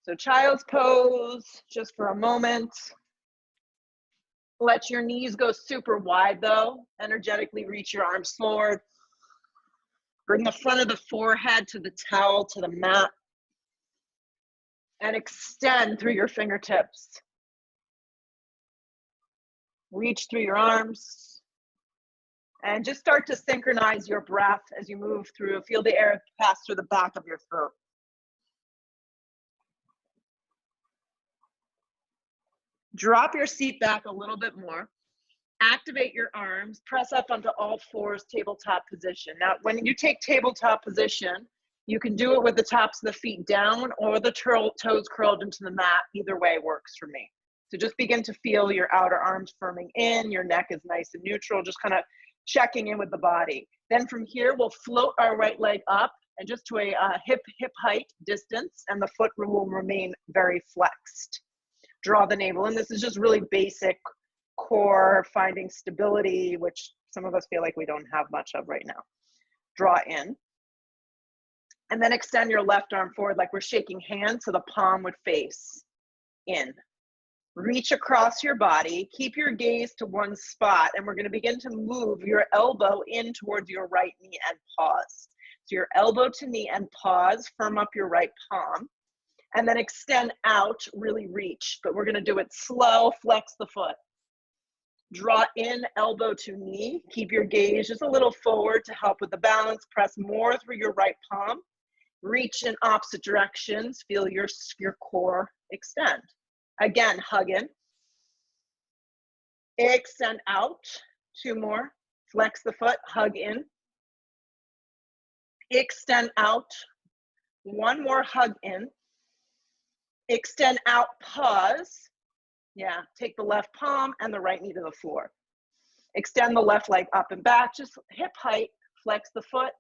So child's pose, just for a moment. Let your knees go super wide though. Energetically reach your arms forward. Bring the front of the forehead to the towel, to the mat. And extend through your fingertips. Reach through your arms. And just start to synchronize your breath as you move through. Feel the air pass through the back of your throat. Drop your seat back a little bit more. Activate your arms. Press up onto all fours, tabletop position. Now, when you take tabletop position, you can do it with the tops of the feet down or the toes curled into the mat. Either way works for me. So just begin to feel your outer arms firming in. Your neck is nice and neutral. Just kind of checking in with the body. Then from here, we'll float our right leg up and just to a hip height distance, and the foot will remain very flexed. Draw the navel in. This is just really basic core, finding stability, which some of us feel like we don't have much of right now. Draw in. And then extend your left arm forward like we're shaking hands so the palm would face in. Reach across your body. Keep your gaze to one spot, and we're going to begin to move your elbow in towards your right knee and pause. So your elbow to knee and pause. Firm up your right palm. And then extend out, really reach. But we're going to do it slow. Flex the foot. Draw in, elbow to knee. Keep your gaze just a little forward to help with the balance. Press more through your right palm. Reach in opposite directions. Feel your core extend. Again, hug in. Extend out. Two more. Flex the foot, hug in. Extend out. One more, hug in. Extend out, pause. Yeah, take the left palm and the right knee to the floor. Extend the left leg up and back, just hip height, flex the foot,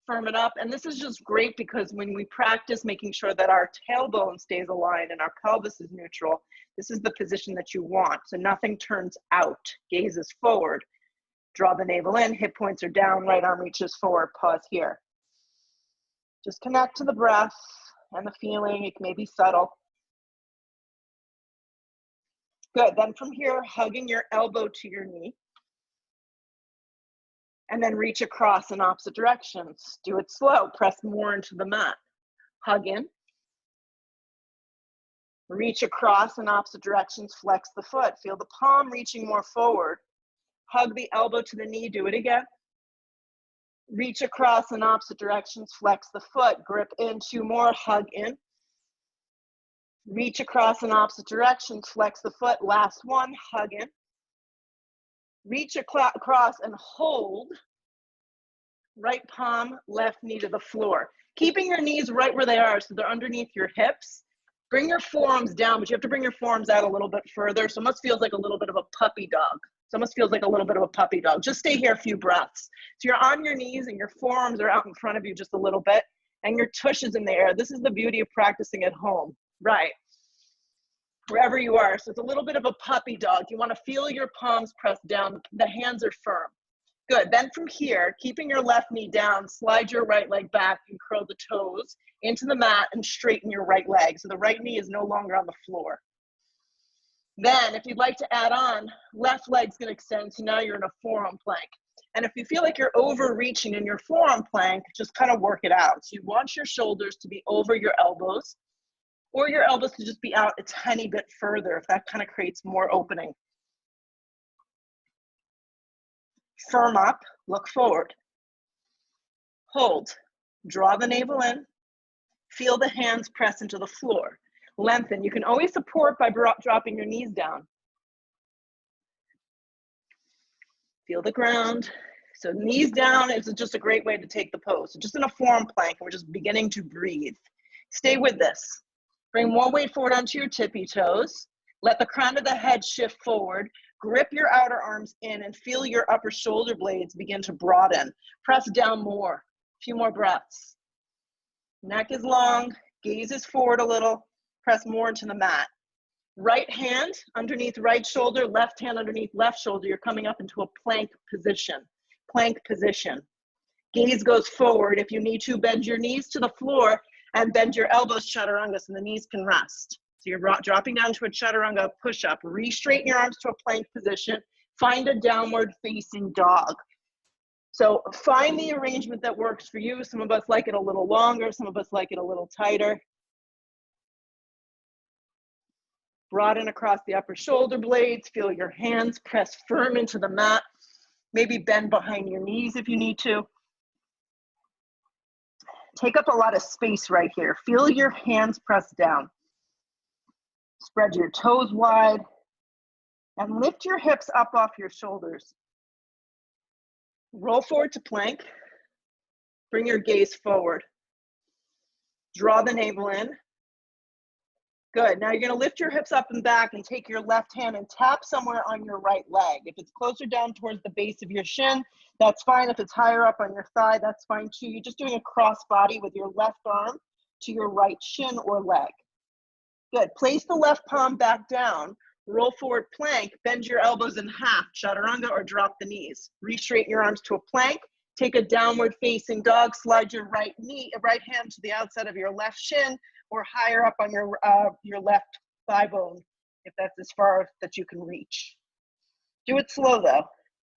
firm it up. And this is just great because when we practice making sure that our tailbone stays aligned and our pelvis is neutral, this is the position that you want. So nothing turns out, gaze is forward. Draw the navel in, hip points are down, right arm reaches forward, pause here. Just connect to the breath and the feeling, it may be subtle. Good, then from here, hugging your elbow to your knee. And then reach across in opposite directions. Do it slow, press more into the mat. Hug in. Reach across in opposite directions, flex the foot. Feel the palm reaching more forward. Hug the elbow to the knee, do it again. Reach across in opposite directions, flex the foot. Grip in, two more, hug in. Reach across in opposite directions, flex the foot. Last one, hug in. Reach across and hold. Right palm, left knee to the floor. Keeping your knees right where they are so they're underneath your hips. Bring your forearms down, but you have to bring your forearms out a little bit further. So it almost feels like a little bit of a puppy dog. It almost feels like a little bit of a puppy dog. Just stay here a few breaths. So you're on your knees and your forearms are out in front of you just a little bit and your tush is in the air. This is the beauty of practicing at home, right? Wherever you are. So it's a little bit of a puppy dog. You want to feel your palms pressed down. The hands are firm. Good. Then from here, keeping your left knee down, slide your right leg back and curl the toes into the mat and straighten your right leg. So the right knee is no longer on the floor. Then if you'd like to add on, left leg's going to extend. So now you're in a forearm plank. And if you feel like you're overreaching in your forearm plank, just kind of work it out. So you want your shoulders to be over your elbows, or your elbows to just be out a tiny bit further if that kind of creates more opening. Firm up, look forward. Hold, draw the navel in, feel the hands press into the floor. Lengthen, you can always support by dropping your knees down. Feel the ground. So knees down is just a great way to take the pose. So just in a forearm plank, we're just beginning to breathe. Stay with this. Bring more weight forward onto your tippy toes. Let the crown of the head shift forward. Grip your outer arms in and feel your upper shoulder blades begin to broaden. Press down more. A few more breaths. Neck is long. Gaze is forward a little. Press more into the mat. Right hand underneath right shoulder. Left hand underneath left shoulder. You're coming up into a plank position. Plank position. Gaze goes forward. If you need to, bend your knees to the floor And bend your elbows, chaturanga, so the knees can rest. So you're dropping down to a chaturanga push-up. Re-straighten your arms to a plank position. Find a downward facing dog. So find the arrangement that works for you. Some of us like it a little longer. Some of us like it a little tighter. Broaden across the upper shoulder blades. Feel your hands press firm into the mat. Maybe bend behind your knees if you need to. Take up a lot of space right here. Feel your hands press down. Spread your toes wide and lift your hips up off your shoulders. Roll forward to plank. Bring your gaze forward. Draw the navel in. Good. Now you're going to lift your hips up and back and take your left hand and tap somewhere on your right leg. If it's closer down towards the base of your shin, that's fine. If it's higher up on your thigh, that's fine too. You're just doing a cross body with your left arm to your right shin or leg. Good. Place the left palm back down. Roll forward plank. Bend your elbows in half, chaturanga, or drop the knees. Re-straighten your arms to a plank. Take a downward facing dog. Slide your right hand to the outside of your left shin, or higher up on your left thigh bone, if that's as far that you can reach. Do it slow though.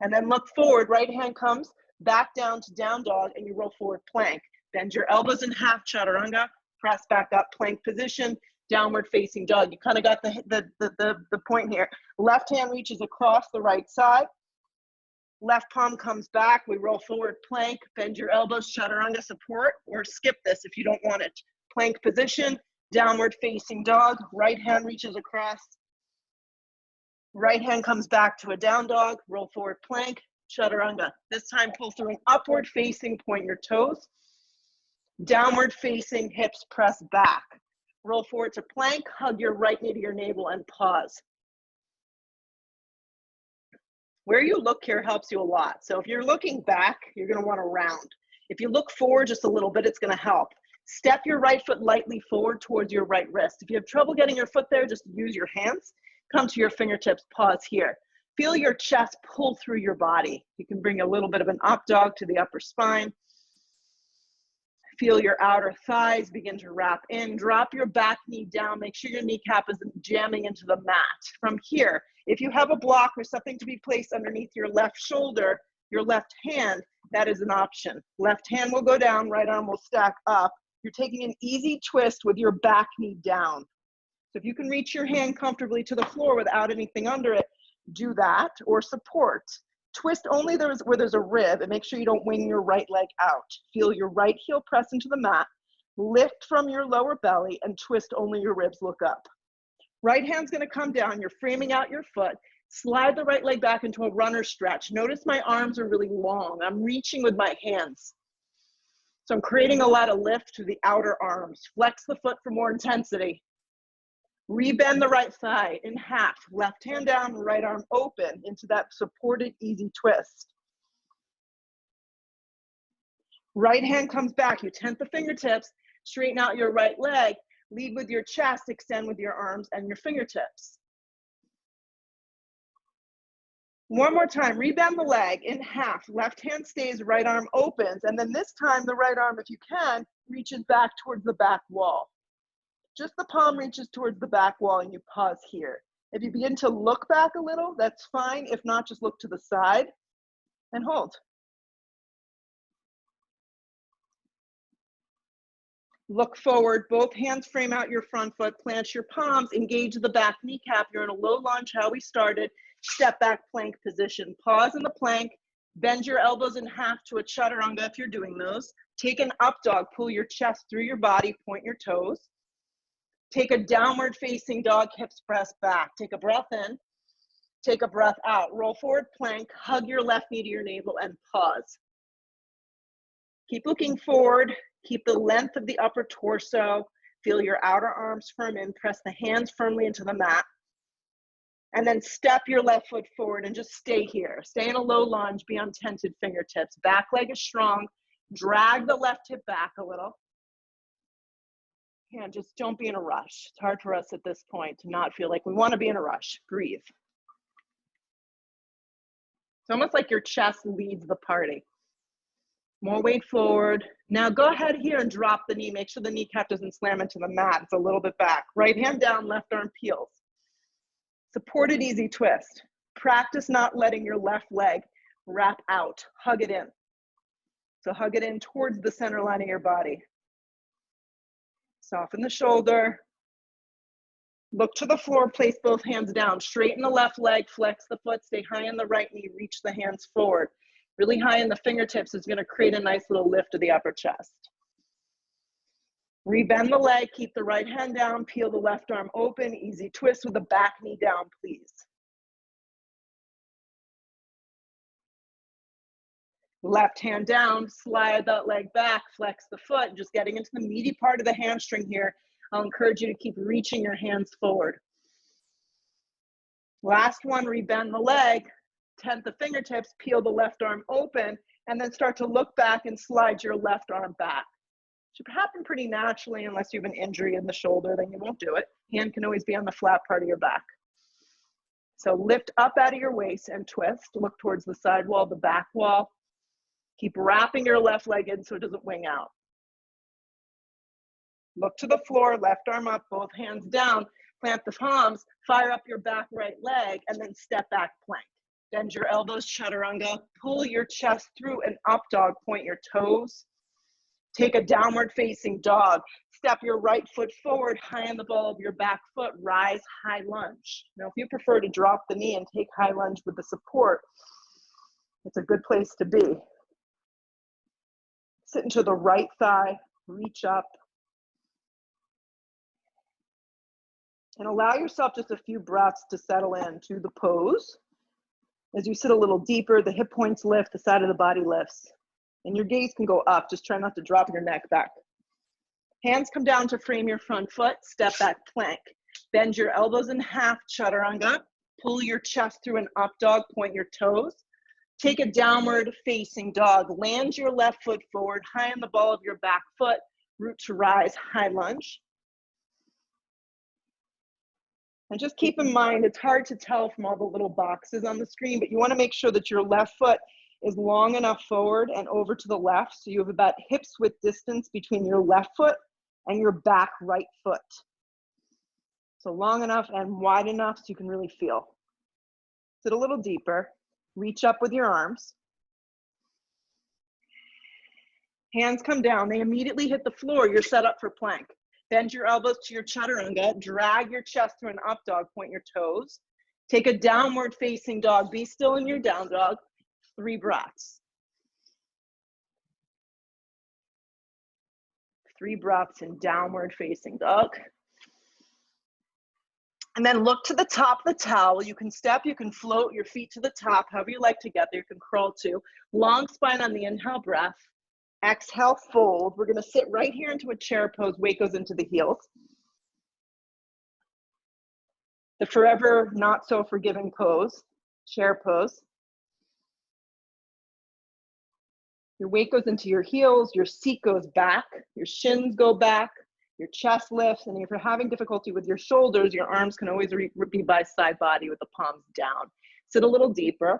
And then look forward, right hand comes back down to down dog, and you roll forward plank. Bend your elbows in half, chaturanga, press back up, plank position, downward facing dog. You kind of got the point here. Left hand reaches across the right side. Left palm comes back, we roll forward plank, bend your elbows, chaturanga support, or skip this if you don't want it. Plank position, downward facing dog, right hand reaches across. Right hand comes back to a down dog, roll forward plank, chaturanga. This time pull through an upward facing, point your toes. Downward facing, hips press back. Roll forward to plank, hug your right knee to your navel and pause. Where you look here helps you a lot. So if you're looking back, you're gonna wanna round. If you look forward just a little bit, it's gonna help. Step your right foot lightly forward towards your right wrist. If you have trouble getting your foot there, just use your hands. Come to your fingertips, pause here. Feel your chest pull through your body. You can bring a little bit of an up dog to the upper spine. Feel your outer thighs begin to wrap in. Drop your back knee down. Make sure your kneecap isn't jamming into the mat. From here, if you have a block or something to be placed underneath your left shoulder, your left hand, that is an option. Left hand will go down, right arm will stack up. You're taking an easy twist with your back knee down. So if you can reach your hand comfortably to the floor without anything under it, do that, or support. Twist only where there's a rib, and make sure you don't wing your right leg out. Feel your right heel press into the mat, lift from your lower belly, and twist only your ribs look up. Right hand's gonna come down, you're framing out your foot, slide the right leg back into a runner stretch. Notice my arms are really long. I'm reaching with my hands. So I'm creating a lot of lift through the outer arms. Flex the foot for more intensity. Rebend the right thigh in half. Left hand down, right arm open into that supported easy twist. Right hand comes back. You tent the fingertips, straighten out your right leg, lead with your chest, extend with your arms and your fingertips. One more time, rebend the leg in half. Left hand stays, right arm opens, and then this time the right arm, if you can, reaches back towards the back wall. Just the palm reaches towards the back wall and you pause here. If you begin to look back a little, that's fine. If not, just look to the side and hold. Look forward, both hands frame out your front foot, plant your palms, engage the back kneecap. You're in a low lunge, how we started. Step back plank position. Pause in the plank, bend your elbows in half to a chaturanga if you're doing those. Take an up dog, pull your chest through your body, point your toes. Take a downward facing dog, hips press back. Take a breath in, take a breath out. Roll forward plank, hug your left knee to your navel and pause. Keep looking forward, keep the length of the upper torso, feel your outer arms firm in, press the hands firmly into the mat. And then step your left foot forward and just stay here. Stay in a low lunge, be on tented fingertips. Back leg is strong, drag the left hip back a little. Yeah, just don't be in a rush. It's hard for us at this point to not feel like we want to be in a rush. Breathe. It's almost like your chest leads the party. More weight forward. Now go ahead here and drop the knee. Make sure the kneecap doesn't slam into the mat. It's a little bit back. Right hand down, left arm peels. Supported easy twist. Practice not letting your left leg wrap out. Hug it in. So hug it in towards the center line of your body. Soften the shoulder. Look to the floor, place both hands down. Straighten the left leg, flex the foot, stay high in the right knee, reach the hands forward. Really high in the fingertips is gonna create a nice little lift of the upper chest. Rebend the leg, keep the right hand down, peel the left arm open, easy twist with the back knee down, please. Left hand down, slide that leg back, flex the foot, just getting into the meaty part of the hamstring here. I'll encourage you to keep reaching your hands forward. Last one, rebend the leg, tent the fingertips, peel the left arm open, and then start to look back and slide your left arm back. Should happen pretty naturally unless you have an injury in the shoulder, then you won't do it. Hand can always be on the flat part of your back. So lift up out of your waist and twist. Look towards the side wall, the back wall. Keep wrapping your left leg in so it doesn't wing out. Look to the floor, left arm up, both hands down, plant the palms, fire up your back right leg, and then step back plank. Bend your elbows, chaturanga, pull your chest through an up dog, point your toes. Take a downward facing dog. Step your right foot forward, high on the ball of your back foot, rise, high lunge. Now, if you prefer to drop the knee and take high lunge with the support, it's a good place to be. Sit into the right thigh, reach up. And allow yourself just a few breaths to settle into the pose. As you sit a little deeper, the hip points lift, the side of the body lifts. And your gaze can go up. Just try not to drop your neck back. Hands come down to frame your front foot, step back plank. Bend your elbows in half, chaturanga. Pull your chest through an up dog, point your toes. Take a downward facing dog. Land your left foot forward, high on the ball of your back foot. Root to rise, high lunge. And just keep in mind, it's hard to tell from all the little boxes on the screen, but you want to make sure that your left foot is long enough forward and over to the left, so you have about hips width distance between your left foot and your back right foot. So long enough and wide enough so you can really feel. Sit a little deeper, reach up with your arms. Hands come down, they immediately hit the floor, you're set up for plank. Bend your elbows to your chaturanga, drag your chest through an up dog, point your toes. Take a downward facing dog, be still in your down dog. 3 breaths. 3 breaths in downward facing dog. And then look to the top of the towel. You can step, you can float your feet to the top, however you like to get there. You can crawl to. Long spine on the inhale breath. Exhale, fold. We're gonna sit right here into a chair pose. Weight goes into the heels. The forever not so forgiving pose, chair pose. Your weight goes into your heels, your seat goes back, your shins go back, your chest lifts, and if you're having difficulty with your shoulders, your arms can always be by side body with the palms down. Sit a little deeper.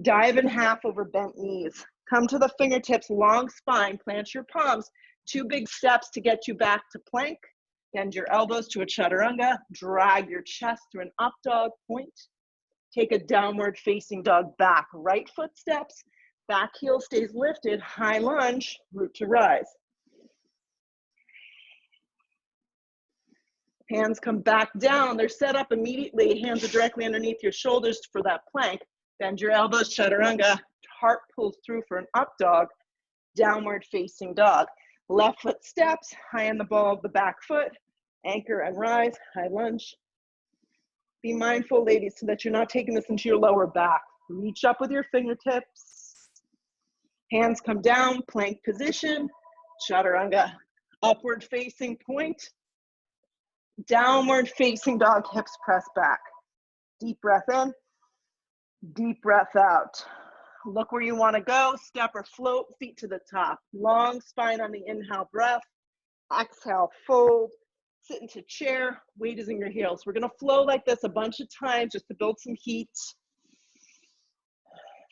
Dive in half over bent knees. Come to the fingertips, long spine, plant your palms. 2 big steps to get you back to plank. Bend your elbows to a chaturanga. Drag your chest through an up dog, point. Take a downward facing dog back. Right foot steps. Back heel stays lifted, high lunge, root to rise. Hands come back down, they're set up immediately. Hands are directly underneath your shoulders for that plank. Bend your elbows, chaturanga. Heart pulls through for an up dog, downward facing dog. Left foot steps, high on the ball of the back foot. Anchor and rise, high lunge. Be mindful, ladies, so that you're not taking this into your lower back. Reach up with your fingertips. Hands come down, plank position, chaturanga, upward facing point, downward facing dog, hips press back. Deep breath in, deep breath out. Look where you want to go, step or float, feet to the top. Long spine on the inhale breath, exhale, fold, sit into chair, weight is in your heels. We're going to flow like this a bunch of times just to build some heat.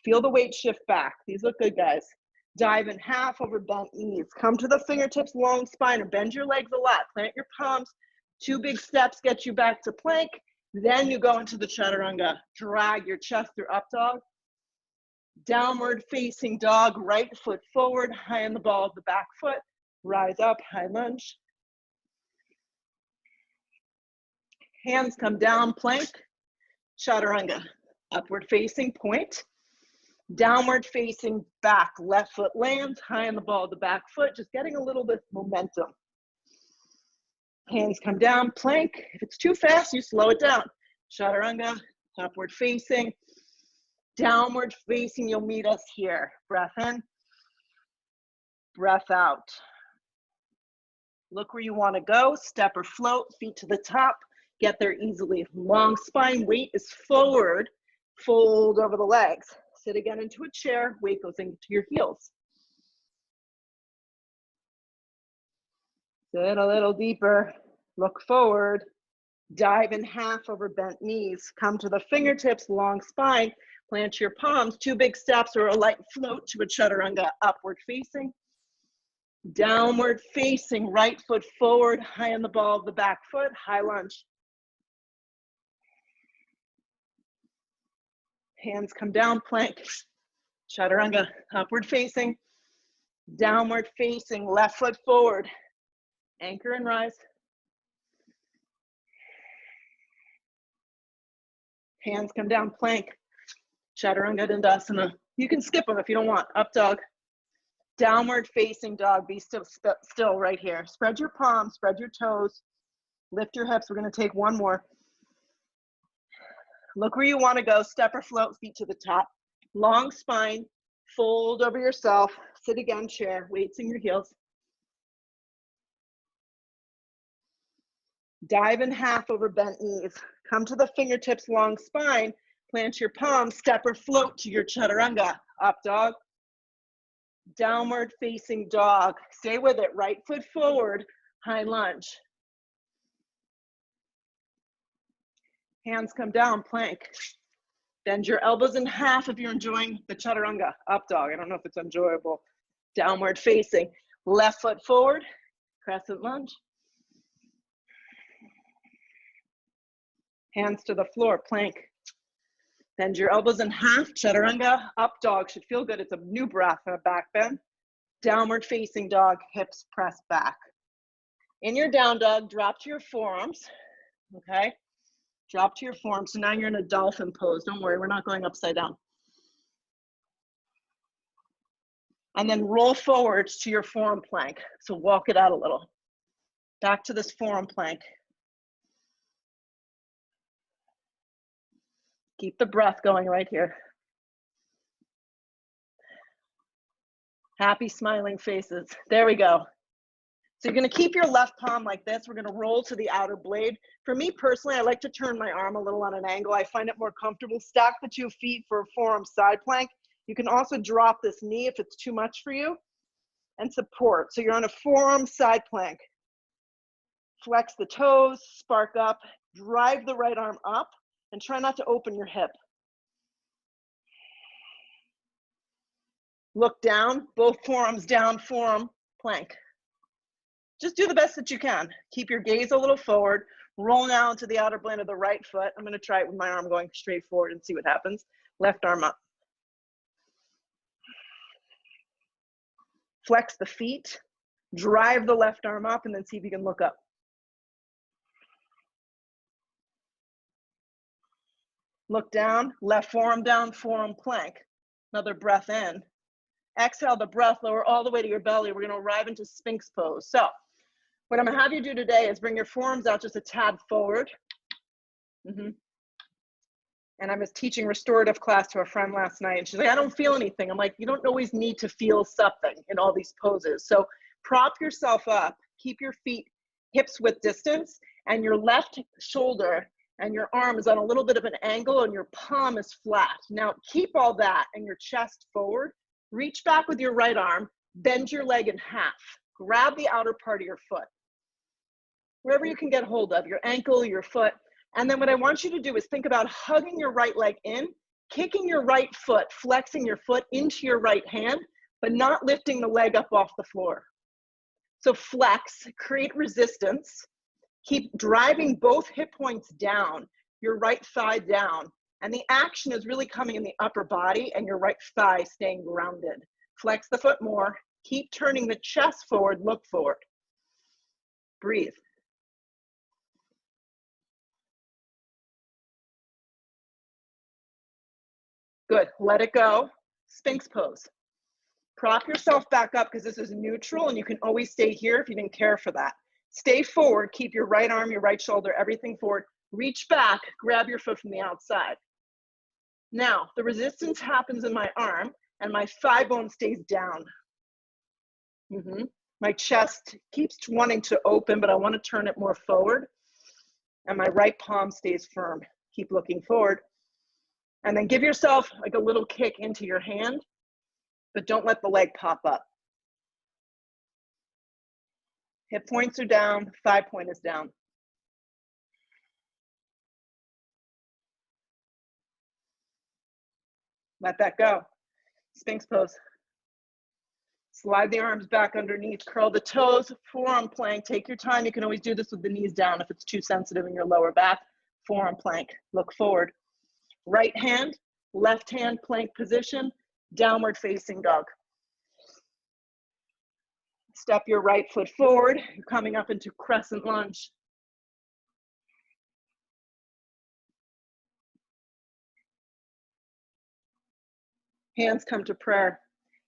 Feel the weight shift back. These look good, guys. Dive in half over bent knees. Come to the fingertips, long spine, or bend your legs a lot. Plant your palms. 2 big steps get you back to plank. Then you go into the chaturanga. Drag your chest through up dog. Downward facing dog, right foot forward, high on the ball of the back foot. Rise up, high lunge. Hands come down, plank. Chaturanga. Upward facing point. Downward facing back, left foot lands, high on the ball of the back foot, just getting a little bit of momentum. Hands come down, plank. If it's too fast, you slow it down. Chaturanga, upward facing. Downward facing, you'll meet us here. Breath in, breath out. Look where you want to go, step or float, feet to the top. Get there easily. Long spine, weight is forward, fold over the legs. Sit again into a chair, weight goes into your heels. Sit a little deeper, look forward, dive in half over bent knees. Come to the fingertips, long spine, plant your palms, 2 big steps or a light float to a chaturanga, upward facing. Downward facing, right foot forward, high on the ball of the back foot, high lunge. Hands come down, plank. Chaturanga, upward facing, downward facing, left foot forward. Anchor and rise. Hands come down, plank. Chaturanga Dandasana. You can skip them if you don't want. Up dog. Downward facing dog. Be still right here. Spread your palms, spread your toes. Lift your hips. We're going to take one more. Look where you want to go. Step or float, feet to the top. Long spine, fold over yourself. Sit again, chair. Weights in your heels. Dive in half over bent knees. Come to the fingertips, long spine. Plant your palms, step or float to your chaturanga. Up dog. Downward facing dog. Stay with it. Right foot forward, high lunge. Hands come down, plank. Bend your elbows in half if you're enjoying the chaturanga. Up dog. I don't know if it's enjoyable. Downward facing. Left foot forward, crescent lunge. Hands to the floor, plank. Bend your elbows in half, chaturanga. Up dog, should feel good. It's a new breath, a back bend. Downward facing dog, hips press back. In your down dog, drop to your forearms, okay? Drop to your forearms. So now you're in a dolphin pose. Don't worry, we're not going upside down. And then roll forwards to your forearm plank. So walk it out a little. Back to this forearm plank. Keep the breath going right here. Happy smiling faces. There we go. So you're gonna keep your left palm like this. We're gonna roll to the outer blade. For me personally, I like to turn my arm a little on an angle. I find it more comfortable. Stack the 2 feet for a forearm side plank. You can also drop this knee if it's too much for you and support. So you're on a forearm side plank. Flex the toes, spark up, drive the right arm up, and try not to open your hip. Look down, both forearms down, forearm plank. Just do the best that you can. Keep your gaze a little forward. Roll now into the outer blade of the right foot. I'm gonna try it with my arm going straight forward and see what happens. Left arm up. Flex the feet, drive the left arm up, and then see if you can look up. Look down, left forearm down, forearm plank. Another breath in. Exhale the breath, lower all the way to your belly. We're gonna arrive into Spinks Pose. So what I'm gonna have you do today is bring your forearms out just a tad forward. And I was teaching restorative class to a friend last night, and she's like, I don't feel anything. I'm like, you don't always need to feel something in all these poses. So prop yourself up, keep your feet hips width distance, and your left shoulder and your arm is on a little bit of an angle and your palm is flat. Now keep all that and your chest forward. Reach back with your right arm, bend your leg in half. Grab the outer part of your foot. Wherever you can get hold of, your ankle, your foot. And then what I want you to do is think about hugging your right leg in, kicking your right foot, flexing your foot into your right hand, but not lifting the leg up off the floor. So flex, create resistance, keep driving both hip points down, your right thigh down, and the action is really coming in the upper body and your right thigh staying grounded. Flex the foot more, keep turning the chest forward, look forward. Breathe. Good, let it go. Spinks pose. Prop yourself back up because this is neutral and you can always stay here if you didn't care for that. Stay forward, keep your right arm, your right shoulder, everything forward. Reach back, grab your foot from the outside. Now, the resistance happens in my arm and my thigh bone stays down. My chest keeps wanting to open, but I want to turn it more forward. And my right palm stays firm. Keep looking forward. And then give yourself like a little kick into your hand, but don't let the leg pop up. Hip points are down, thigh point is down. Let that go. Spinks pose. Slide the arms back underneath, curl the toes, forearm plank. Take your time. You can always do this with the knees down if it's too sensitive in your lower back. Forearm plank, look forward. Right hand, left hand plank position, downward facing dog. Step your right foot forward. You're coming up into crescent lunge. Hands come to prayer.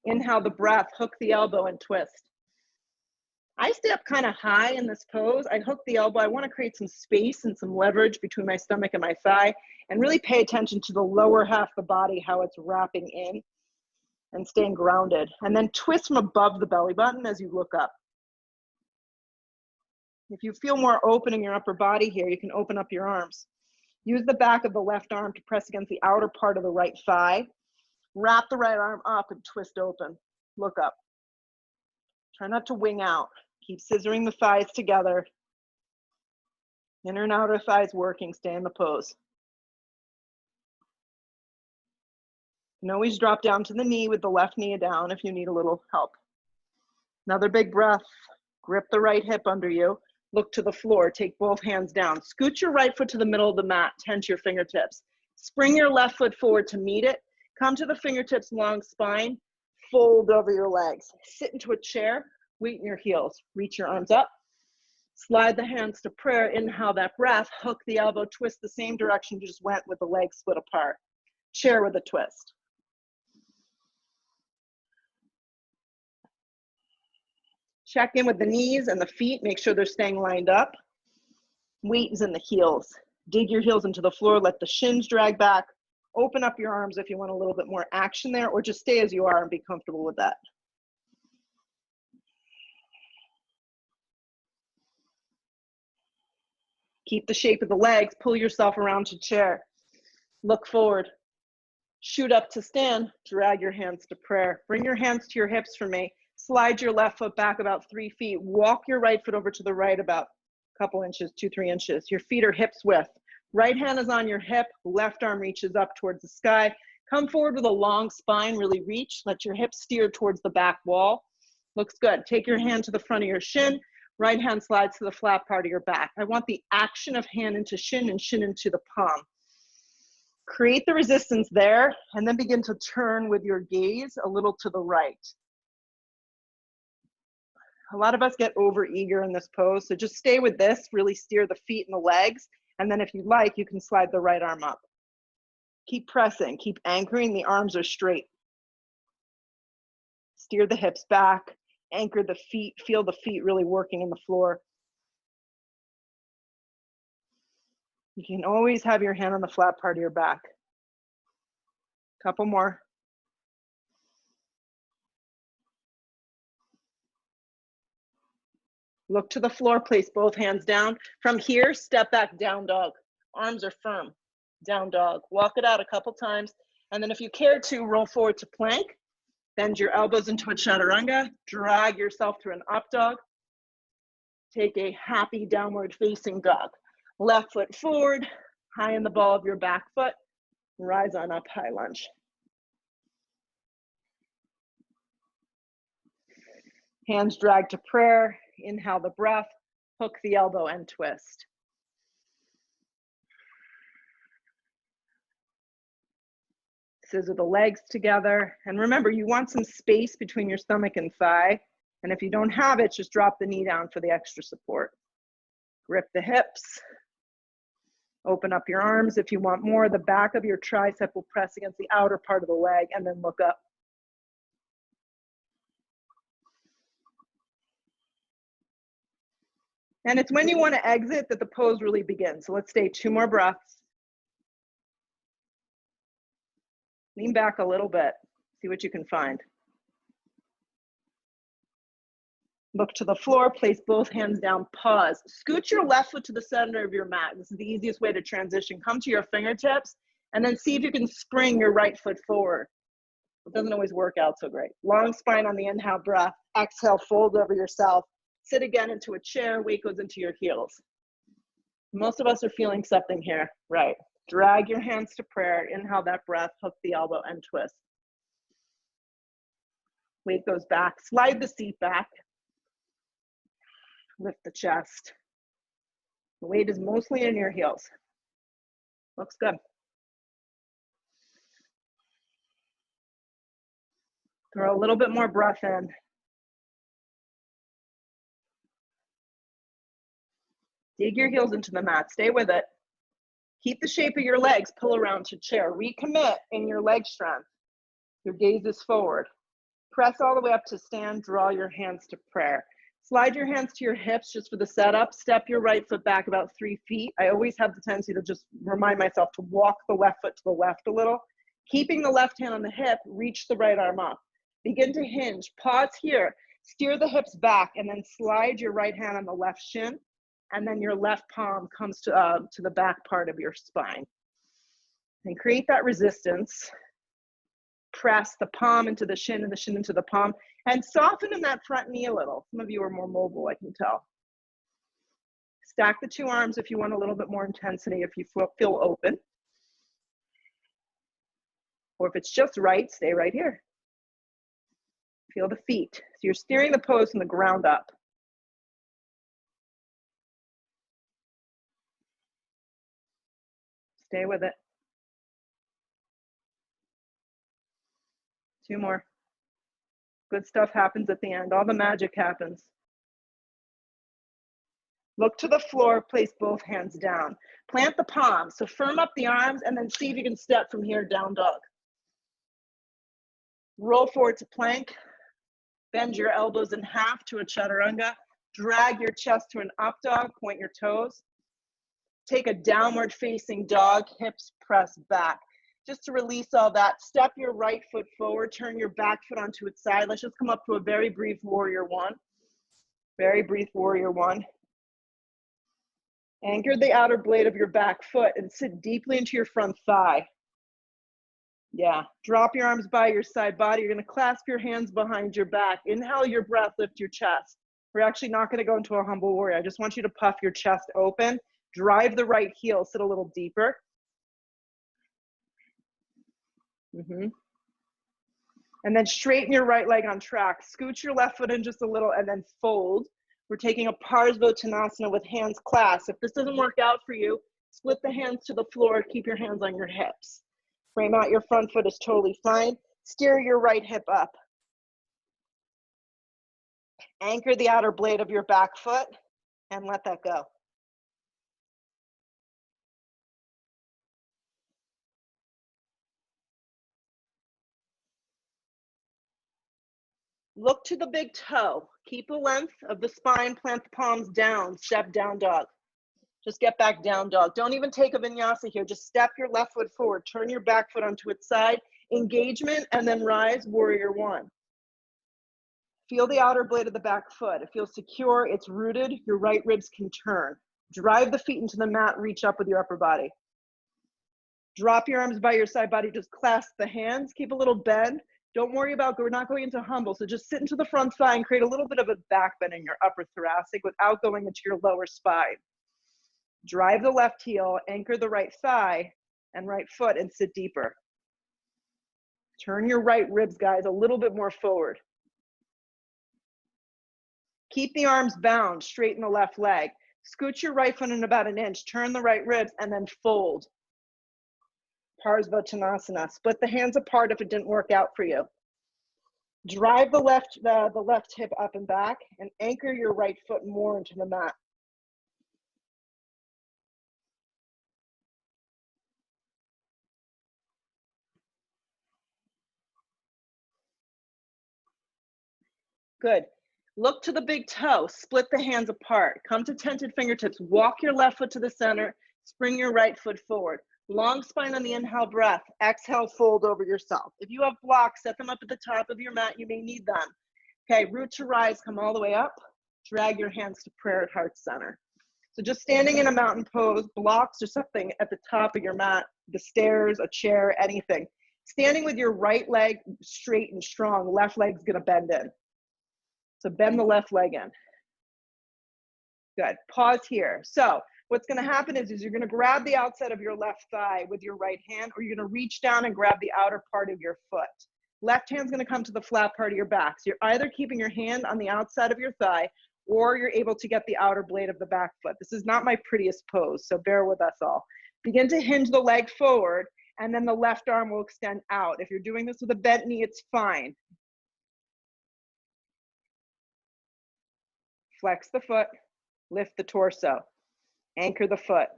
Inhale the breath, hook the elbow and twist. I stay up kind of high in this pose. I hook the elbow. I want to create some space and some leverage between my stomach and my thigh and really pay attention to the lower half of the body, how it's wrapping in and staying grounded. And then twist from above the belly button as you look up. If you feel more open in your upper body here, you can open up your arms. Use the back of the left arm to press against the outer part of the right thigh. Wrap the right arm up and twist open. Look up. Try not to wing out. Keep scissoring the thighs together. Inner and outer thighs working. Stay in the pose. You can always drop down to the knee with the left knee down if you need a little help. Another big breath. Grip the right hip under you. Look to the floor. Take both hands down. Scoot your right foot to the middle of the mat. Tend to your fingertips. Spring your left foot forward to meet it. Come to the fingertips, long spine. Fold over your legs. Sit into a chair. Weight in your heels. Reach your arms up. Slide the hands to prayer. Inhale that breath. Hook the elbow. Twist the same direction you just went with the legs split apart. Chair with a twist. Check in with the knees and the feet. Make sure they're staying lined up. Weight is in the heels. Dig your heels into the floor. Let the shins drag back. Open up your arms if you want a little bit more action there, or just stay as you are and be comfortable with that. Keep the shape of the legs. Pull yourself around to chair. Look forward. Shoot up to stand. Drag your hands to prayer. Bring your hands to your hips for me. Slide your left foot back about 3 feet. Walk your right foot over to the right about a couple inches, 2-3 inches. Your feet are hips width. Right hand is on your hip. Left arm reaches up towards the sky. Come forward with a long spine. Really reach. Let your hips steer towards the back wall. Looks good. Take your hand to the front of your shin. Right hand slides to the flat part of your back. I want the action of hand into shin and shin into the palm. Create the resistance there and then begin to turn with your gaze a little to the right. A lot of us get over eager in this pose, so just stay with this, really steer the feet and the legs, and then if you like, you can slide the right arm up. Keep pressing, keep anchoring, the arms are straight. Steer the hips back, anchor the feet, feel the feet really working in the floor. You can always have your hand on the flat part of your back. Couple more. Look to the floor, place both hands down. From here, step back, down dog. Arms are firm, down dog. Walk it out a couple times. And then if you care to, roll forward to plank. Bend your elbows into a chaturanga. Drag yourself to an up dog. Take a happy downward facing dog. Left foot forward, high in the ball of your back foot. Rise on up, high lunge. Hands drag to prayer. Inhale the breath. Hook the elbow and twist. Scissor the legs together. And remember, you want some space between your stomach and thigh. And if you don't have it, just drop the knee down for the extra support. Grip the hips. Open up your arms. If you want more, the back of your tricep will press against the outer part of the leg, and then look up. And it's when you want to exit that the pose really begins. So let's stay 2 more breaths. Lean back a little bit. See what you can find. Look to the floor, place both hands down, pause. Scoot your left foot to the center of your mat. This is the easiest way to transition. Come to your fingertips, and then see if you can spring your right foot forward. It doesn't always work out so great. Long spine on the inhale breath. Exhale, fold over yourself. Sit again into a chair, weight goes into your heels. Most of us are feeling something here, right? Drag your hands to prayer, inhale that breath, hook the elbow and twist. Weight goes back, slide the seat back. Lift the chest. The weight is mostly in your heels. Looks good. Throw a little bit more breath in. Dig your heels into the mat. Stay with it. Keep the shape of your legs. Pull around to chair. Recommit in your leg strength. Your gaze is forward. Press all the way up to stand. Draw your hands to prayer. Slide your hands to your hips just for the setup. Step your right foot back about 3 feet. I always have the tendency to just remind myself to walk the left foot to the left a little. Keeping the left hand on the hip, reach the right arm up. Begin to hinge. Pause here. Steer the hips back and then slide your right hand on the left shin. And then your left palm comes to the back part of your spine. And create that resistance. Press the palm into the shin and the shin into the palm. And soften in that front knee a little. Some of you are more mobile, I can tell. Stack the 2 arms if you want a little bit more intensity, if you feel open. Or if it's just right, stay right here. Feel the feet. So you're steering the pose from the ground up. Stay with it. 2 more. Good stuff happens at the end. All the magic happens. Look to the floor, place both hands down. Plant the palms, so firm up the arms and then see if you can step from here, down dog. Roll forward to plank. Bend your elbows in half to a chaturanga. Drag your chest to an up dog, point your toes. Take a downward facing dog, hips press back. Just to release all that, step your right foot forward, turn your back foot onto its side. Let's just come up to a very brief warrior 1. Very brief warrior 1. Anchor the outer blade of your back foot and sit deeply into your front thigh. Yeah, drop your arms by your side body. You're gonna clasp your hands behind your back. Inhale your breath, lift your chest. We're actually not gonna go into a humble warrior. I just want you to puff your chest open. Drive the right heel, sit a little deeper. And then straighten your right leg on track. Scoot your left foot in just a little and then fold. We're taking a Parsvottanasana with hands clasped. If this doesn't work out for you, split the hands to the floor. Keep your hands on your hips. Frame out your front foot is totally fine. Steer your right hip up. Anchor the outer blade of your back foot and let that go. Look to the big toe. Keep the length of the spine, plant the palms down, step down dog. Just get back down dog. Don't even take a vinyasa here. Just step your left foot forward. Turn your back foot onto its side. Engagement and then rise, warrior 1. Feel the outer blade of the back foot. It feels secure, it's rooted. Your right ribs can turn. Drive the feet into the mat, reach up with your upper body. Drop your arms by your side body, just clasp the hands, keep a little bend. Don't worry about, we're not going into humble, so just sit into the front thigh and create a little bit of a back bend in your upper thoracic without going into your lower spine. Drive the left heel, anchor the right thigh and right foot and sit deeper. Turn your right ribs, guys, a little bit more forward. Keep the arms bound, straighten the left leg. Scoot your right foot in about an inch, turn the right ribs, and then fold. Parsvottanasana. Split the hands apart if it didn't work out for you. Drive the left hip up and back and anchor your right foot more into the mat. Good. Look to the big toe, split the hands apart. Come to tented fingertips. Walk your left foot to the center, spring your right foot forward. Long spine on the inhale breath. Exhale, fold over yourself. If you have blocks, set them up at the top of your mat. You may need them. Okay, root to rise, come all the way up. Drag your hands to prayer at heart center. So just standing in a mountain pose, blocks or something at the top of your mat, the stairs, a chair, anything. Standing with your right leg straight and strong, left leg's gonna bend in. So bend the left leg in. Good, pause here. So what's gonna happen is you're gonna grab the outside of your left thigh with your right hand, or you're gonna reach down and grab the outer part of your foot. Left hand's gonna come to the flat part of your back. So you're either keeping your hand on the outside of your thigh, or you're able to get the outer blade of the back foot. This is not my prettiest pose, so bear with us all. Begin to hinge the leg forward, and then the left arm will extend out. If you're doing this with a bent knee, it's fine. Flex the foot, lift the torso, anchor the foot.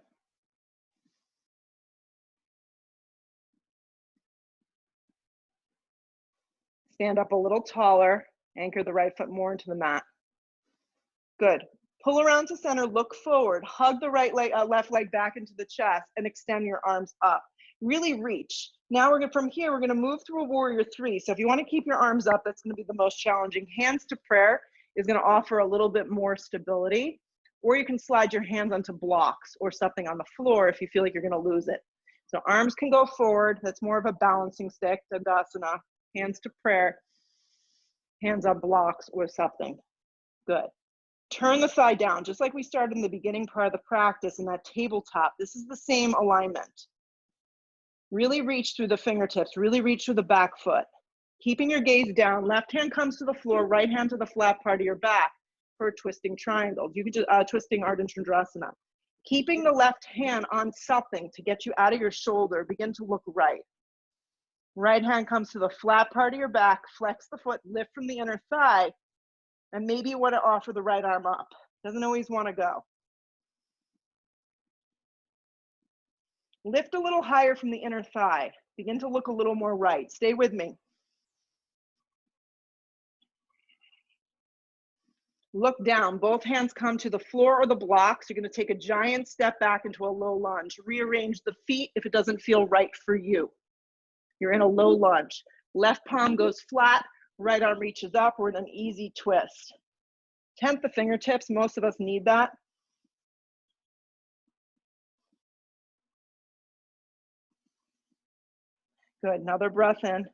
Stand up a little taller, anchor the right foot more into the mat. Good. Pull around to center, look forward, hug the right leg, left leg back into the chest, and extend your arms up. Really reach. Now from here, we're gonna move through a warrior three. So if you wanna keep your arms up, that's gonna be the most challenging. Hands to prayer is gonna offer a little bit more stability, or you can slide your hands onto blocks or something on the floor if you feel like you're gonna lose it. So arms can go forward. That's more of a balancing stick, Dandasana. Hands to prayer, hands on blocks or something. Good. Turn the thigh down, just like we started in the beginning part of the practice in that tabletop. This is the same alignment. Really reach through the fingertips, really reach through the back foot. Keeping your gaze down, left hand comes to the floor, right hand to the flat part of your back for a twisting triangle. You could just, twisting Ardha Chandrasana. Keeping the left hand on something to get you out of your shoulder, begin to look right. Right hand comes to the flat part of your back, flex the foot, lift from the inner thigh, and maybe you want to offer the right arm up. Doesn't always want to go. Lift a little higher from the inner thigh. Begin to look a little more right. Stay with me. Look down. Both hands come to the floor or the blocks. You're going to take a giant step back into a low lunge. Rearrange the feet if it doesn't feel right for you. You're in a low lunge. Left palm goes flat. Right arm reaches up. We're in an easy twist. Tent the fingertips. Most of us need that. Good. Another breath in.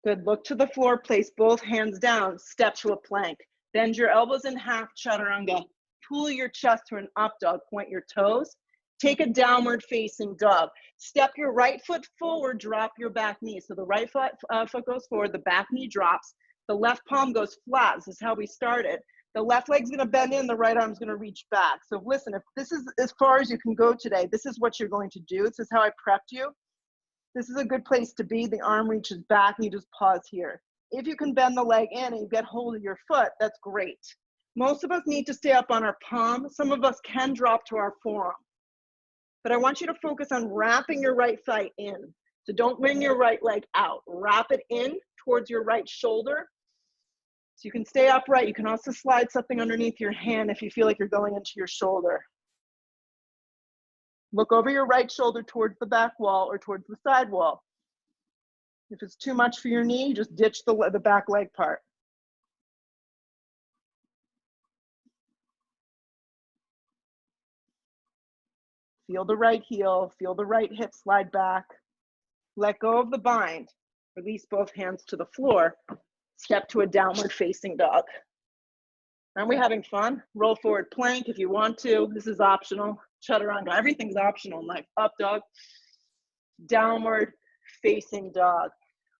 Good. Look to the floor. Place both hands down. Step to a plank. Bend your elbows in half. Chaturanga. Pull your chest to an up dog. Point your toes. Take a downward facing dog. Step your right foot forward, drop your back knee. So the right foot goes forward, the back knee drops, the left palm goes flat. This is how we started. The left leg's gonna bend in, the right arm's gonna reach back. So listen, if this is as far as you can go today, this is what you're going to do. This is how I prepped you. This is a good place to be. The arm reaches back and you just pause here. If you can bend the leg in and you get hold of your foot, that's great. Most of us need to stay up on our palm. Some of us can drop to our forearm. But I want you to focus on wrapping your right thigh in. So don't bring your right leg out. Wrap it in towards your right shoulder. So you can stay upright. You can also slide something underneath your hand if you feel like you're going into your shoulder. Look over your right shoulder towards the back wall or towards the side wall. If it's too much for your knee, just ditch the back leg part. Feel the right heel, feel the right hip slide back. Let go of the bind. Release both hands to the floor. Step to a downward facing dog. Aren't we having fun? Roll forward plank if you want to. This is optional. Chaturanga, everything's optional in life. Up dog, downward facing dog.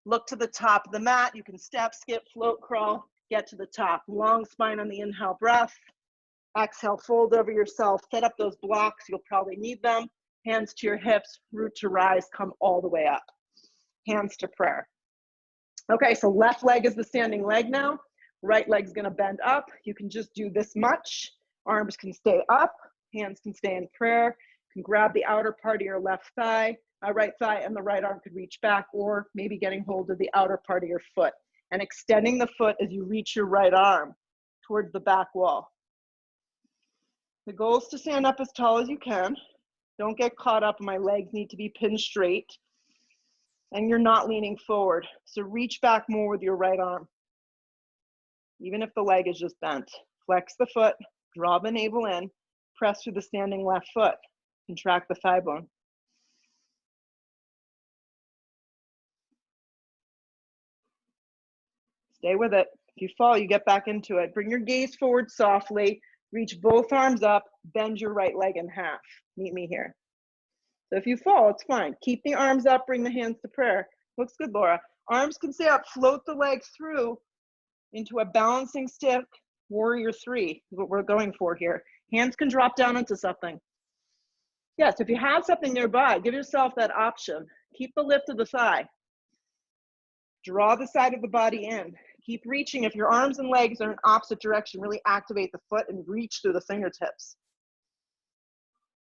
Look to the top of the mat. You can step, skip, float, crawl, get to the top. Long spine on the inhale breath. Exhale, fold over yourself. Set up those blocks. You'll probably need them. Hands to your hips, root to rise, come all the way up. Hands to prayer. Okay, so left leg is the standing leg now. Right leg's gonna bend up. You can just do this much. Arms can stay up. Hands can stay in prayer. You can grab the outer part of your left thigh, right thigh, and the right arm could reach back, or maybe getting hold of the outer part of your foot and extending the foot as you reach your right arm towards the back wall. The goal is to stand up as tall as you can. Don't get caught up. My legs need to be pinned straight. And you're not leaning forward. So reach back more with your right arm. Even if the leg is just bent. Flex the foot, draw the navel in, press through the standing left foot. Contract the thigh bone. Stay with it. If you fall, you get back into it. Bring your gaze forward softly. Reach both arms up. Bend your right leg in half. Meet me here. So if you fall, it's fine. Keep the arms up. Bring the hands to prayer. Looks good, Laura. Arms can stay up. Float the legs through into a balancing stick. Warrior 3 is what we're going for here. Hands can drop down into something. Yes, if you have something nearby, give yourself that option. Keep the lift of the thigh. Draw the side of the body in. Keep reaching. If your arms and legs are in opposite direction, really activate the foot and reach through the fingertips.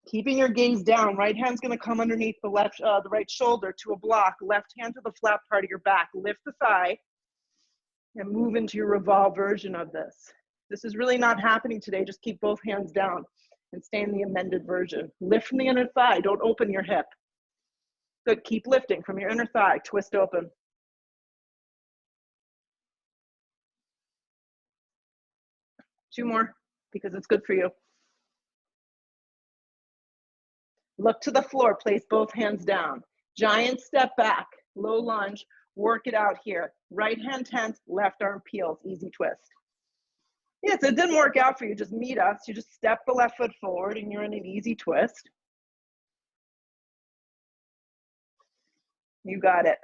Keeping your gaze down, right hand's gonna come underneath the the right shoulder to a block, left hand to the flat part of your back. Lift the thigh and move into your revolve version of this. This is really not happening today. Just keep both hands down and stay in the amended version. Lift from the inner thigh, don't open your hip. Good, keep lifting from your inner thigh, twist open. Two more, because it's good for you. Look to the floor, place both hands down. Giant step back, low lunge, work it out here. Right hand tense, left arm peels, easy twist. Yes, it didn't work out for you, just meet us. You just step the left foot forward and you're in an easy twist. You got it.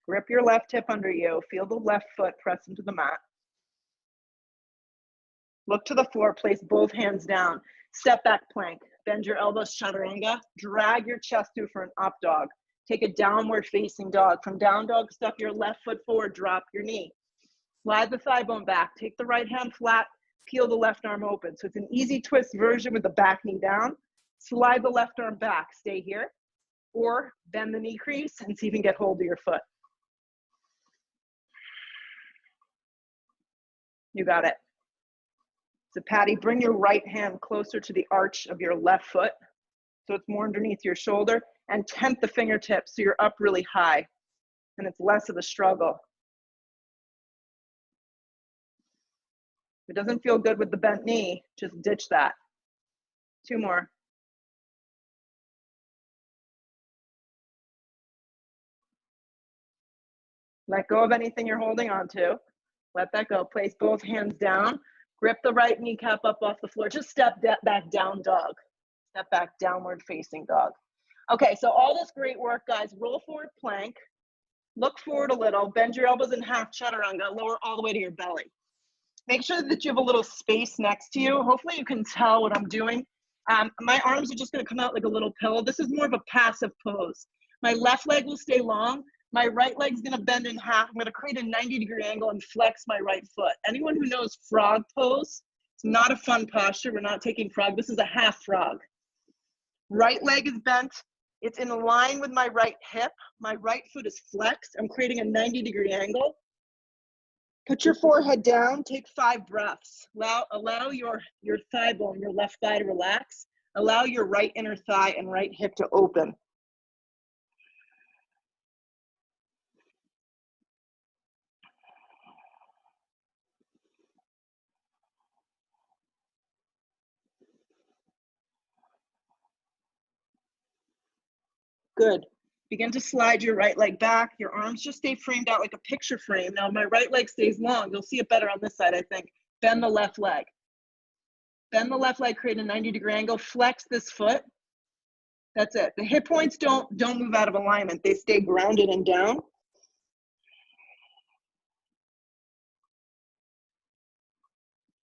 Grip your left hip under you, feel the left foot press into the mat. Look to the floor, place both hands down. Step back plank, bend your elbows, chaturanga. Drag your chest through for an up dog. Take a downward facing dog. From down dog, step your left foot forward, drop your knee. Slide the thigh bone back, take the right hand flat, peel the left arm open. So it's an easy twist version with the back knee down. Slide the left arm back, stay here. Or bend the knee crease and see if you can get hold of your foot. You got it. So Patty, bring your right hand closer to the arch of your left foot. So it's more underneath your shoulder, and tent the fingertips so you're up really high and it's less of a struggle. If it doesn't feel good with the bent knee, just ditch that. Two more. Let go of anything you're holding on to. Let that go. Place both hands down. Grip the right kneecap up off the floor. Just step back, down dog. Step back, downward facing dog. Okay, so all this great work, guys. Roll forward plank. Look forward a little. Bend your elbows in half, chaturanga. Lower all the way to your belly. Make sure that you have a little space next to you. Hopefully you can tell what I'm doing. My arms are just gonna come out like a little pillow. This is more of a passive pose. My left leg will stay long. My right leg's gonna bend in half. I'm gonna create a 90-degree angle and flex my right foot. Anyone who knows frog pose, it's not a fun posture. We're not taking frog. This is a half frog. Right leg is bent. It's in line with my right hip. My right foot is flexed. I'm creating a 90-degree angle. Put your forehead down, take 5 breaths. Allow your thigh bone, your left thigh to relax. Allow your right inner thigh and right hip to open. Good. Begin to slide your right leg back. Your arms just stay framed out like a picture frame. Now my right leg stays long. You'll see it better on this side, I think. Bend the left leg. Bend the left leg, create a 90-degree angle. Flex this foot. That's it. The hip points don't move out of alignment. They stay grounded and down.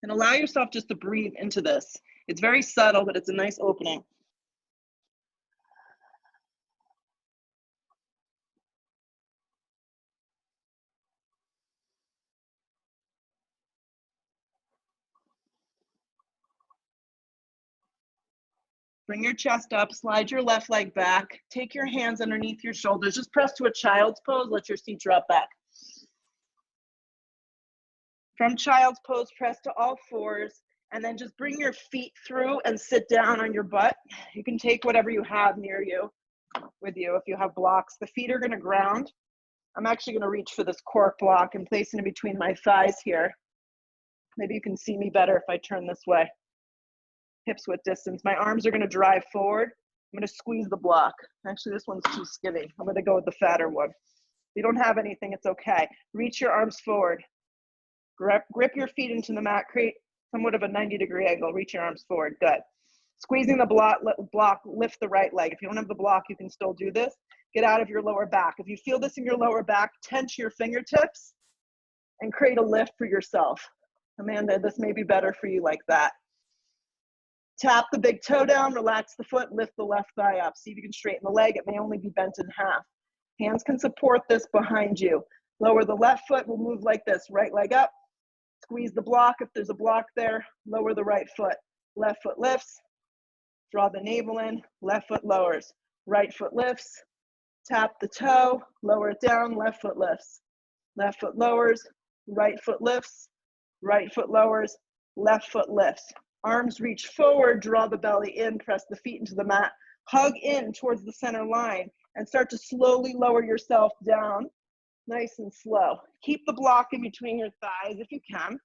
And allow yourself just to breathe into this. It's very subtle, but it's a nice opening. Bring your chest up, slide your left leg back, take your hands underneath your shoulders, just press to a child's pose, let your seat drop back. From child's pose, press to all fours, and then just bring your feet through and sit down on your butt. You can take whatever you have near you with you if you have blocks. The feet are gonna ground. I'm actually gonna reach for this cork block and place it in between my thighs here. Maybe you can see me better if I turn this way. Hips width distance. My arms are gonna drive forward. I'm gonna squeeze the block. Actually, this one's too skinny. I'm gonna go with the fatter one. If you don't have anything, it's okay. Reach your arms forward. Grip your feet into the mat, create somewhat of a 90-degree angle. Reach your arms forward, good. Squeezing the block, lift the right leg. If you don't have the block, you can still do this. Get out of your lower back. If you feel this in your lower back, tense your fingertips and create a lift for yourself. Amanda, this may be better for you like that. Tap the big toe down, relax the foot, lift the left thigh up. See if you can straighten the leg. It may only be bent in half. Hands can support this behind you. Lower the left foot, we'll move like this. Right leg up, squeeze the block. If there's a block there, lower the right foot. Left foot lifts, draw the navel in, left foot lowers. Right foot lifts, tap the toe, lower it down, left foot lifts. Left foot lowers, right foot lifts, right foot lowers, left foot lifts. Arms reach forward, draw the belly in, press the feet into the mat, hug in towards the center line, and start to slowly lower yourself down, nice and slow. Keep the block in between your thighs if you can.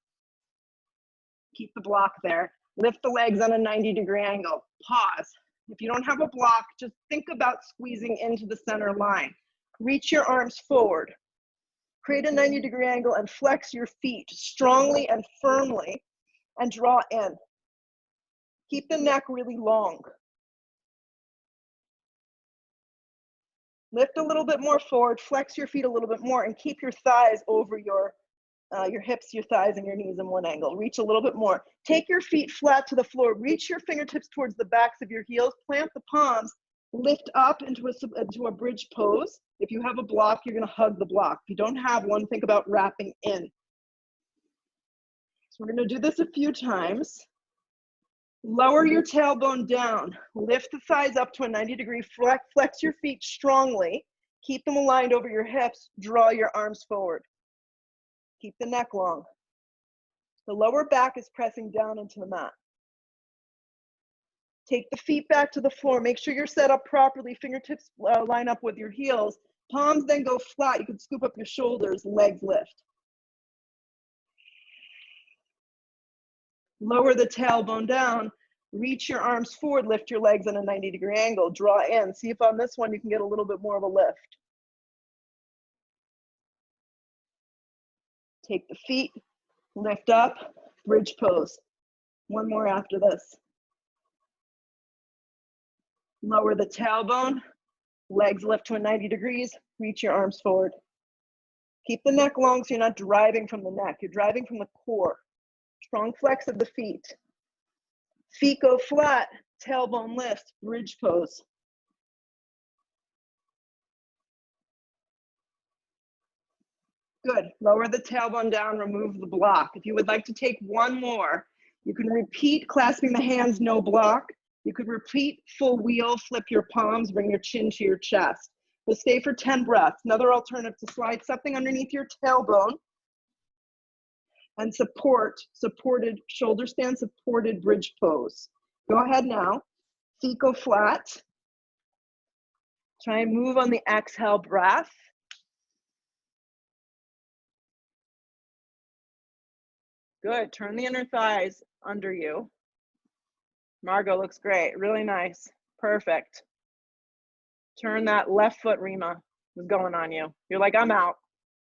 Keep the block there. Lift the legs on a 90-degree angle. Pause. If you don't have a block, just think about squeezing into the center line. Reach your arms forward. Create a 90-degree angle and flex your feet strongly and firmly and draw in. Keep the neck really long. Lift a little bit more forward, flex your feet a little bit more, and keep your thighs over your hips, your thighs, and your knees in one angle. Reach a little bit more. Take your feet flat to the floor. Reach your fingertips towards the backs of your heels. Plant the palms. Lift up into a bridge pose. If you have a block, you're going to hug the block. If you don't have one, think about wrapping in. So we're going to do this a few times. Lower your tailbone down. Lift the thighs up to a 90-degree. Flex your feet strongly. Keep them aligned over your hips. Draw your arms forward. Keep the neck long. The lower back is pressing down into the mat. Take the feet back to the floor. Make sure you're set up properly. Fingertips line up with your heels. Palms then go flat. You can scoop up your shoulders. Legs lift. Lower the tailbone down. Reach your arms forward. Lift your legs in a 90-degree angle. Draw in. See if on this one you can get a little bit more of a lift. Take the feet, lift up, bridge pose. One more after this. Lower the tailbone, legs lift to a 90 degrees, reach your arms forward. Keep the neck long so you're not driving from the neck, you're driving from the core. Strong flex of the feet. Feet go flat, tailbone lift, bridge pose. Good, lower the tailbone down, remove the block. If you would like to take one more, you can repeat clasping the hands, no block. You could repeat full wheel, flip your palms, bring your chin to your chest. We'll stay for 10 breaths. Another alternative to slide something underneath your tailbone and supported shoulder stand, supported bridge pose. Go ahead now, feet go flat. Try and move on the exhale breath. Good, turn the inner thighs under you. Margot looks great, really nice, perfect. Turn that left foot, Rima, is going on you. You're like, I'm out.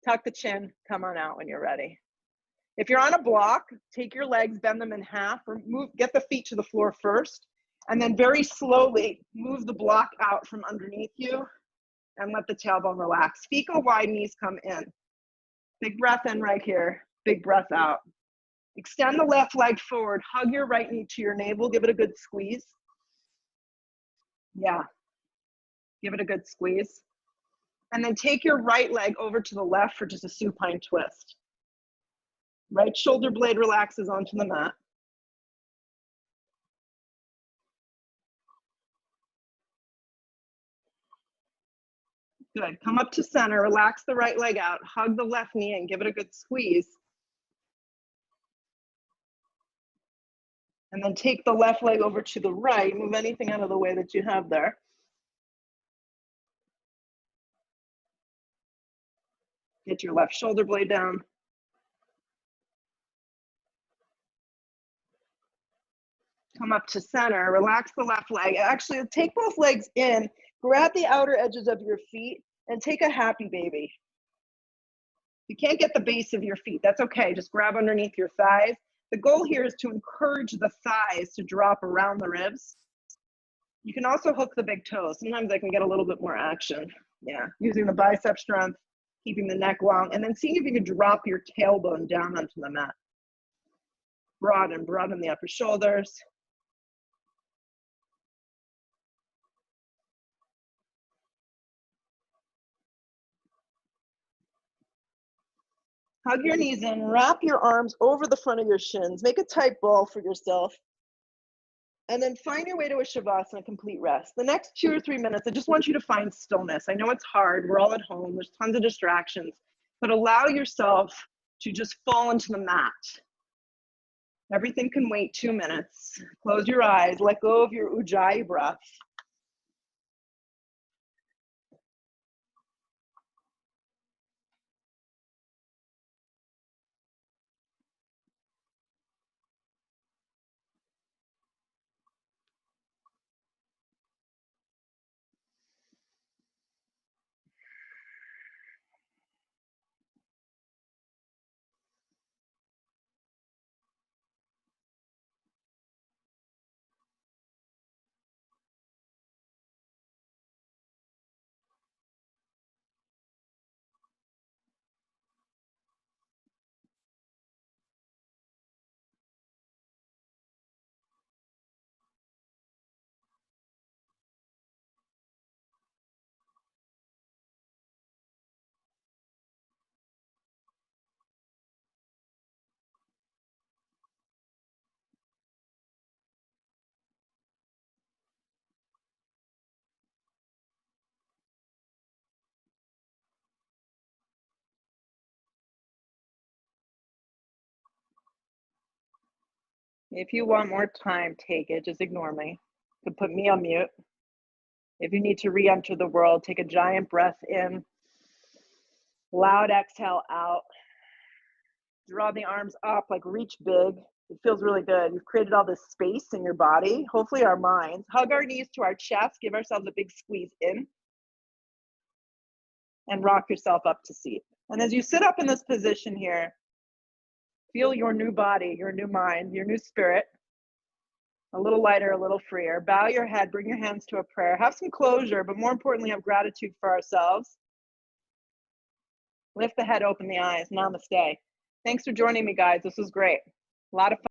Tuck the chin, come on out when you're ready. If you're on a block, take your legs, bend them in half, or get the feet to the floor first, and then very slowly move the block out from underneath you and let the tailbone relax. Feet go wide, knees come in. Big breath in right here, big breath out. Extend the left leg forward. Hug your right knee to your navel. Give it a good squeeze. Yeah. Give it a good squeeze. And then take your right leg over to the left for just a supine twist. Right shoulder blade relaxes onto the mat. Good. Come up to center. Relax the right leg out. Hug the left knee and give it a good squeeze. And then take the left leg over to the right. Move anything out of the way that you have there. Get your left shoulder blade down. Come up to center. Relax the left leg. Actually, take both legs in. Grab the outer edges of your feet and take a happy baby. You can't get the base of your feet. That's okay. Just grab underneath your thighs. The goal here is to encourage the thighs to drop around the ribs. You can also hook the big toes. Sometimes I can get a little bit more action. Yeah, using the bicep strength, keeping the neck long, and then seeing if you can drop your tailbone down onto the mat. Broaden the upper shoulders. Hug your knees in, wrap your arms over the front of your shins, make a tight ball for yourself, and then find your way to a Shavasana, complete rest. The next 2 or 3 minutes, I just want you to find stillness. I know it's hard, we're all at home, there's tons of distractions, but allow yourself to just fall into the mat. Everything can wait 2 minutes. Close your eyes, let go of your Ujjayi breath. If you want more time, take it. Just ignore me. You can put me on mute. If you need to re-enter the world, take a giant breath in. Loud exhale out. Draw the arms up, like reach big. It feels really good. You've created all this space in your body, hopefully our minds. Hug our knees to our chest. Give ourselves a big squeeze in. And rock yourself up to seat. And as you sit up in this position here, feel your new body, your new mind, your new spirit. A little lighter, a little freer. Bow your head, bring your hands to a prayer. Have some closure, but more importantly, have gratitude for ourselves. Lift the head, open the eyes. Namaste. Thanks for joining me, guys. This was great. A lot of fun.